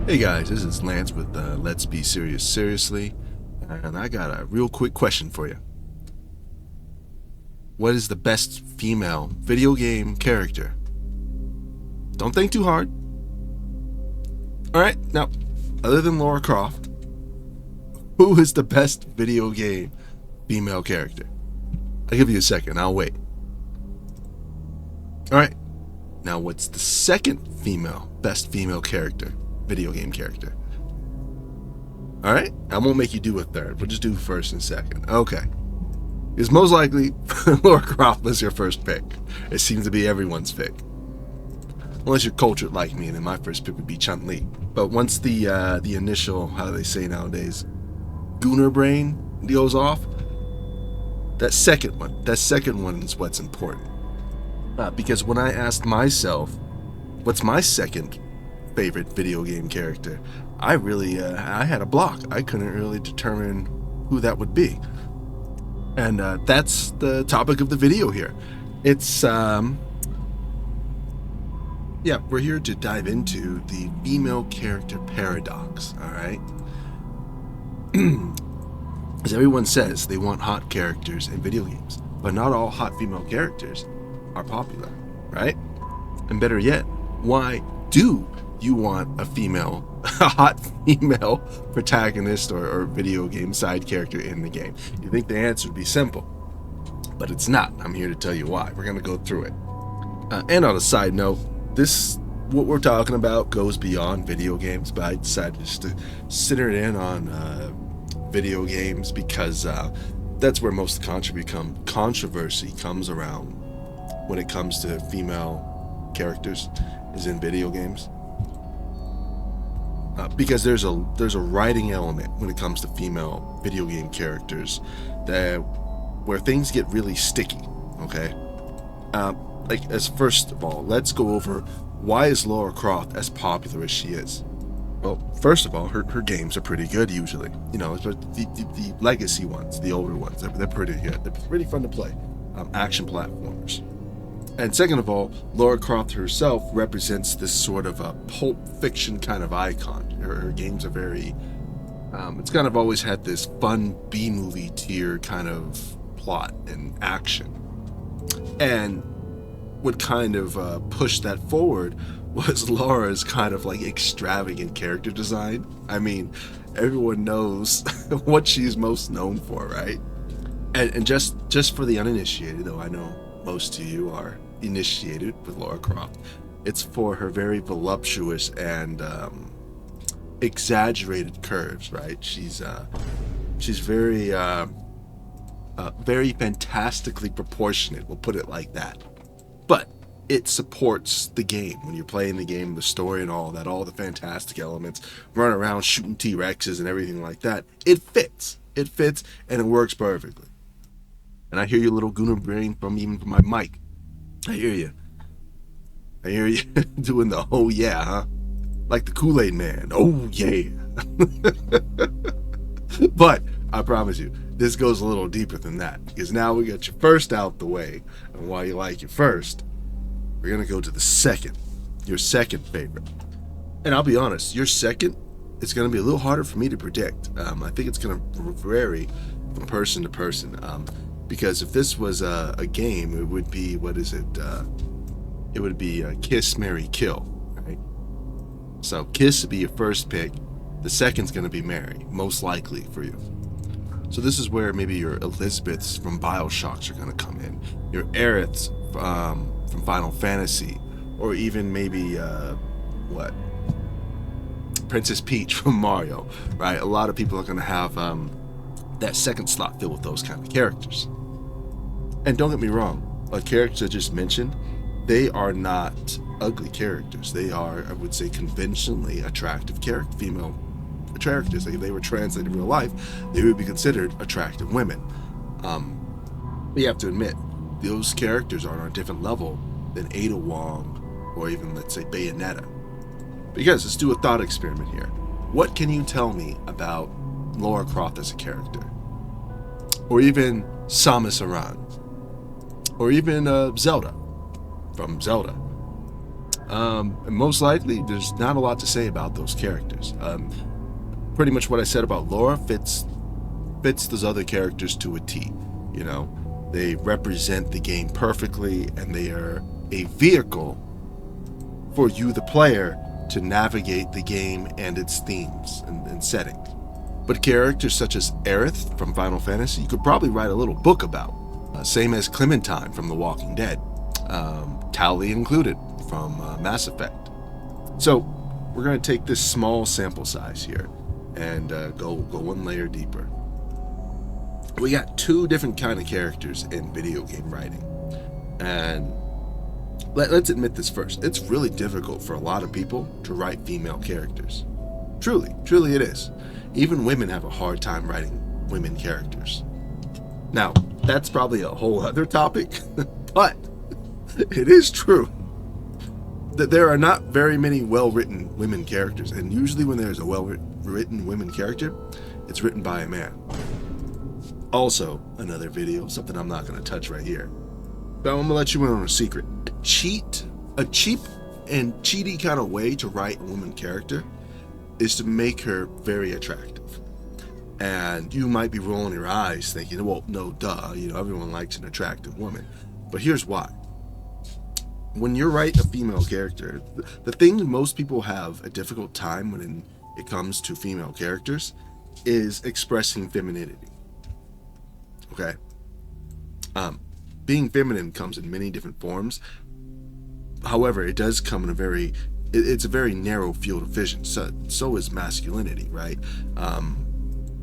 Hey guys, this is Lance with Let's Be Serious Seriously, and I got a real quick question for you. What is the best female video game character? Don't think too hard. Alright, now, other than Lara Croft, who is the best video game female character? I'll give you a second, I'll wait. Alright, now what's the second best female character? Video game character. Alright, I won't make you do a third. We'll just do first and second. Okay. Because most likely, Lara Croft was your first pick. It seems to be everyone's pick. Unless you're cultured like me, and then my first pick would be Chun-Li. But once the initial, how do they say nowadays, Gooner brain goes off, that second one is what's important. Because when I asked myself, what's my second favorite video game character, I had a block. I couldn't really determine who that would be. And that's the topic of the video here. It's we're here to dive into the female character paradox. All right. As everyone says, they want hot characters in video games, but not all hot female characters are popular, right? And better yet, why do you want a hot female protagonist or video game side character in the game? You think the answer would be simple, but it's not. I'm here to tell you why. We're going to go through it. And on a side note, what we're talking about goes beyond video games, but I decided just to center it in on video games because that's where most of the controversy comes around when it comes to female characters, is in video games. Because there's a writing element when it comes to female video game characters where things get really sticky. Okay, first of all, let's go over why is Lara Croft as popular as she is. Well, first of all, her games are pretty good usually. You know, the legacy ones, the older ones, they're pretty good. They're pretty fun to play. Action platformers. And second of all, Lara Croft herself represents this sort of a pulp fiction kind of icon. Her games are very, it's kind of always had this fun B-movie tier kind of plot and action. And what kind of pushed that forward was Lara's kind of like extravagant character design. I mean, everyone knows what she's most known for, right? And just for the uninitiated, though I know most of you are initiated with Lara Croft, it's for her very voluptuous and exaggerated curves, right? She's very very fantastically proportionate, we'll put it like that. But it supports the game when you're playing the game, the story and all that, all the fantastic elements, run around shooting T-Rexes and everything like that. It fits and it works perfectly. And I hear your little Gooner brain from my mic. I hear you doing the oh yeah, huh? Like the Kool-Aid man. Oh yeah. But I promise you, this goes a little deeper than that, because now we got your first out the way, and while you like your first, we're gonna go to your second favorite. And I'll be honest, your second, it's gonna be a little harder for me to predict. I think it's gonna vary from person to person. Because if this was a game, it would be, it would be Kiss, Marry, Kill, right? So Kiss would be your first pick. The second's going to be Marry, most likely for you. So this is where maybe your Elizabeths from BioShocks are going to come in. Your Aeriths from Final Fantasy. Or even maybe, Princess Peach from Mario, right? A lot of people are going to have that second slot filled with those kind of characters. And don't get me wrong, characters I just mentioned, they are not ugly characters. They are, I would say, conventionally attractive female characters. Like if they were translated in real life, they would be considered attractive women. But you have to admit, those characters are on a different level than Ada Wong or even, let's say, Bayonetta. Because let's do a thought experiment here. What can you tell me about Lara Croft as a character? Or even Samus Aran? Or even Zelda from Zelda? And most likely, there's not a lot to say about those characters. Pretty much what I said about Laura fits those other characters to a T. You know, they represent the game perfectly, and they are a vehicle for you, the player, to navigate the game and its themes and settings. But characters such as Aerith from Final Fantasy, you could probably write a little book about. Same as Clementine from The Walking Dead. Tali included from Mass Effect. So we're going to take this small sample size here and go one layer deeper. We got two different kind of characters in video game writing. And let's admit this first. It's really difficult for a lot of people to write female characters. Truly it is. Even women have a hard time writing women characters. Now, that's probably a whole other topic, but it is true that there are not very many well-written women characters, and usually when there's a well-written women character, it's written by a man. Also, another video, something I'm not going to touch right here, but I'm going to let you in on a secret. A cheap and cheaty kind of way to write a woman character is to make her very attractive. And you might be rolling your eyes thinking, well, no, duh, everyone likes an attractive woman. But here's why. When you're writing a female character, the thing most people have a difficult time when it comes to female characters is expressing femininity. Okay? Being feminine comes in many different forms. However, it does come in it's a very narrow field of vision. So is masculinity, right?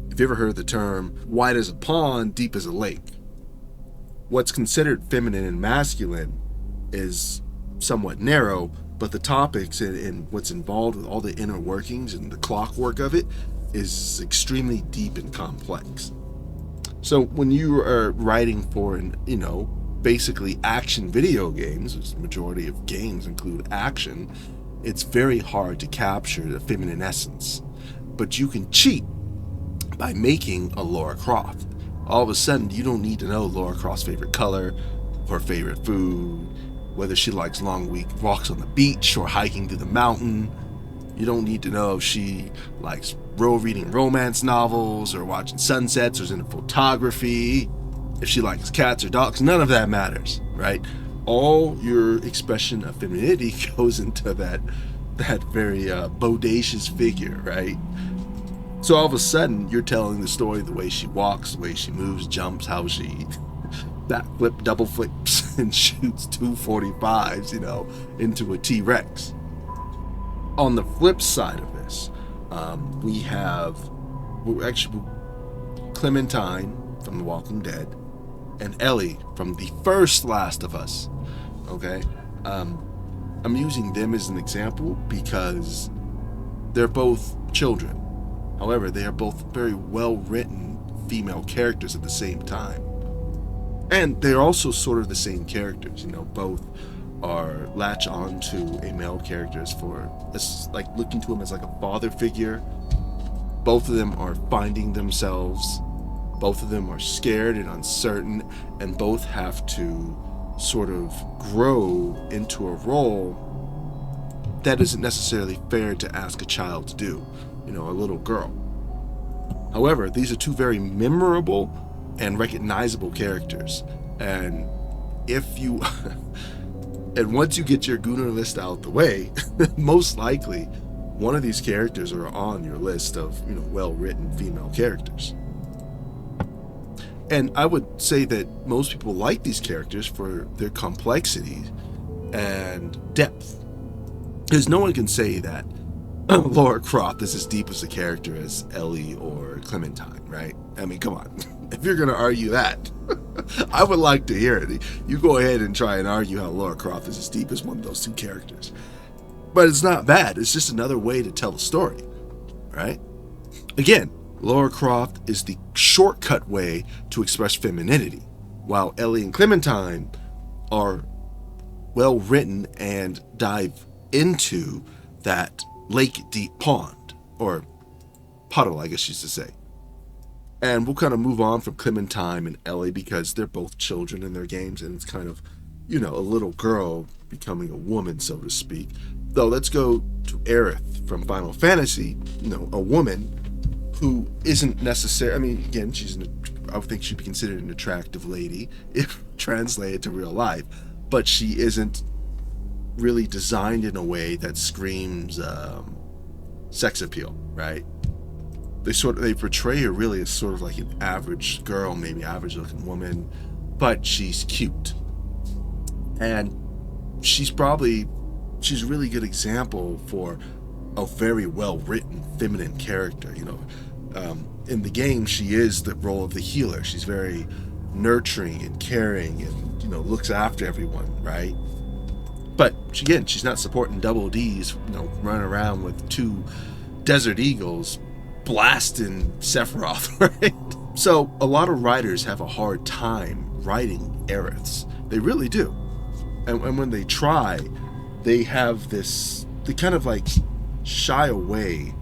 If you ever heard the term wide as a pond, deep as a lake, what's considered feminine and masculine is somewhat narrow, but the topics and what's involved with all the inner workings and the clockwork of it is extremely deep and complex. So when you are writing for basically action video games, as the majority of games include action, it's very hard to capture the feminine essence. But you can cheat by making a Lara Croft. All of a sudden, you don't need to know Lara Croft's favorite color, her favorite food, whether she likes long walks on the beach or hiking through the mountain. You don't need to know if she likes reading romance novels or watching sunsets or is into photography, if she likes cats or dogs. None of that matters, right? All your expression of femininity goes into that very bodacious figure, right? So all of a sudden, you're telling the story the way she walks, the way she moves, jumps, how she backflip, double flips, and shoots 245s, into a T-Rex. On the flip side of this, we have Clementine from The Walking Dead and Ellie from the first Last of Us. Okay, I'm using them as an example because they're both children. However, they are both very well-written female characters at the same time. And they're also sort of the same characters, both are latch on to a male character like looking to him as like a father figure. Both of them are finding themselves. Both of them are scared and uncertain, and both have to sort of grow into a role that isn't necessarily fair to ask a child to do, a little girl. However, these are two very memorable and recognizable characters, and and once you get your Gunnar list out the way, most likely one of these characters are on your list of well-written female characters. And I would say that most people like these characters for their complexity and depth, because no one can say that Lara Croft is as deep as a character as Ellie or Clementine, right? I mean, come on. If you're going to argue that, I would like to hear it. You go ahead and try and argue how Lara Croft is as deep as one of those two characters. But it's not bad. It's just another way to tell a story, right? Again, Lara Croft is the shortcut way to express femininity, while Ellie and Clementine are well written and dive into that lake deep pond, or puddle, I guess you should say. And we'll kind of move on from Clementine and Ellie because they're both children in their games, and it's kind of a little girl becoming a woman, so to speak. Though let's go to Aerith from Final Fantasy, a woman who isn't necessarily, I mean, again, I would think she'd be considered an attractive lady if translated to real life, but she isn't really designed in a way that screams sex appeal, right? They portray her really as sort of like an average girl, maybe average looking woman, but she's cute. And she's a really good example for a very well written feminine character. In the game, she is the role of the healer. She's very nurturing and caring and looks after everyone, right? But again, she's not supporting double D's, running around with 2 Desert Eagles blasting Sephiroth, right? So a lot of writers have a hard time writing Aeriths. They really do. And when they try, they kind of like shy away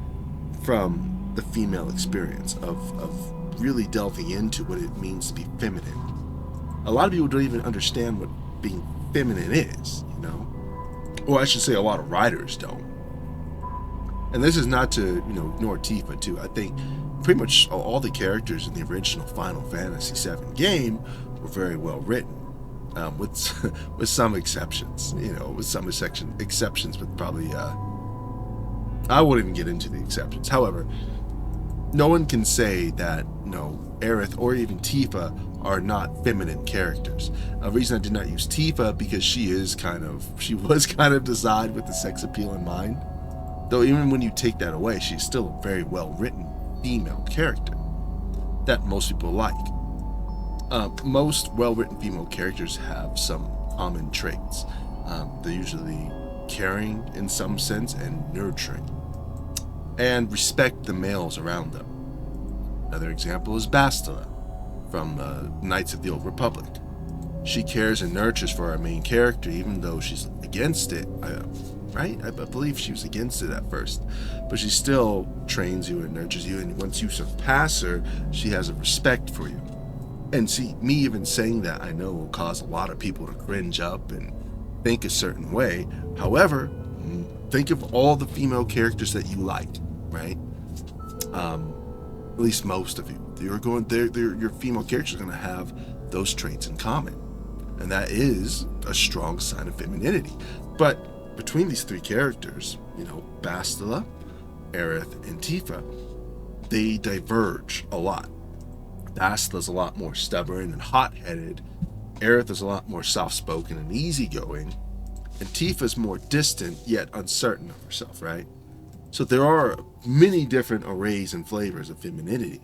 from the female experience of really delving into what it means to be feminine. A lot of people don't even understand what being feminine is, or I should say a lot of writers don't. And this is not to ignore Tifa too. I think pretty much all the characters in the original Final Fantasy VII game were very well written, with some exceptions, but probably I won't even get into the exceptions. However, no one can say that Aerith or even Tifa are not feminine characters. A reason I did not use Tifa because she was kind of designed with the sex appeal in mind. Though even when you take that away, she's still a very well written female character that most people like. Most well written female characters have some common traits. They're usually caring in some sense and nurturing, and respect the males around them. Another example is Bastila from Knights of the Old Republic. She cares and nurtures for our main character, even though she's against it, right? I believe she was against it at first, but she still trains you and nurtures you, and once you surpass her, she has a respect for you. And see, me even saying that, I know will cause a lot of people to cringe up and think a certain way. However, think of all the female characters that you like, right? At least most of you. Your female characters are going to have those traits in common, and that is a strong sign of femininity. But between these 3 characters, Bastila, Aerith, and Tifa, they diverge a lot. Bastila's a lot more stubborn and hot-headed. Aerith is a lot more soft-spoken and easygoing, and Tifa's more distant yet uncertain of herself, right? So there are many different arrays and flavors of femininity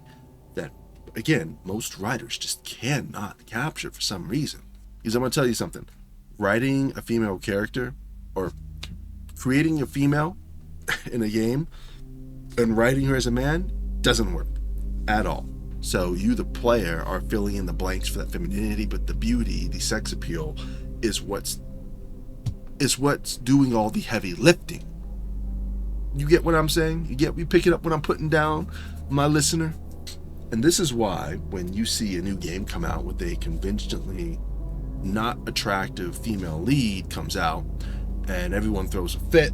that, again, most writers just cannot capture for some reason. Because I'm going to tell you something. Writing a female character or creating a female in a game and writing her as a man doesn't work at all. So you, the player, are filling in the blanks for that femininity, but the beauty, the sex appeal, is what's doing all the heavy lifting. You get what I'm saying? You picking up what I'm putting down, my listener? And this is why when you see a new game come out with a conventionally not attractive female lead comes out and everyone throws a fit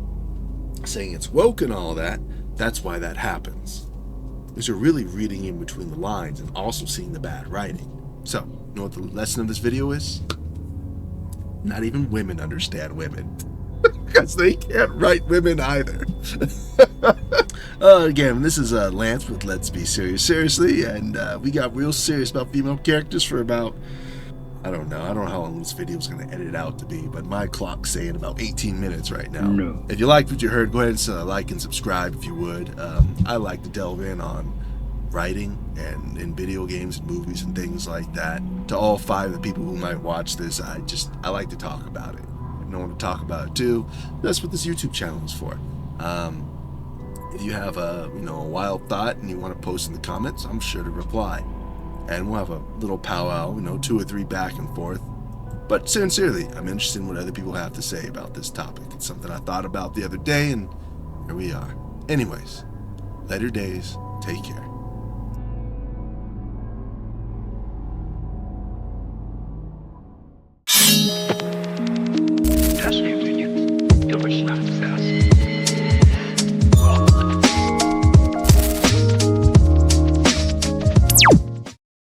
saying it's woke and all that, that's why that happens. Because you're really reading in between the lines and also seeing the bad writing. So, you know what the lesson of this video is? Not even women understand women. Because they can't write women either. Again, this is Lance with Let's Be Serious Seriously, and we got real serious about female characters for about, I don't know how long this video is going to edit out to be, but my clock's saying about 18 minutes right now. No. If you liked what you heard, go ahead and like and subscribe if you would. I like to delve in on writing and in video games and movies and things like that. To all 5 of the people who might watch this, I like to talk about it. If no one to talk about it too, that's what this YouTube channel is for. If you have a wild thought and you want to post in the comments, I'm sure to reply. And we'll have a little powwow, 2 or 3 back and forth. But sincerely, I'm interested in what other people have to say about this topic. It's something I thought about the other day, and here we are. Anyways, later days, take care.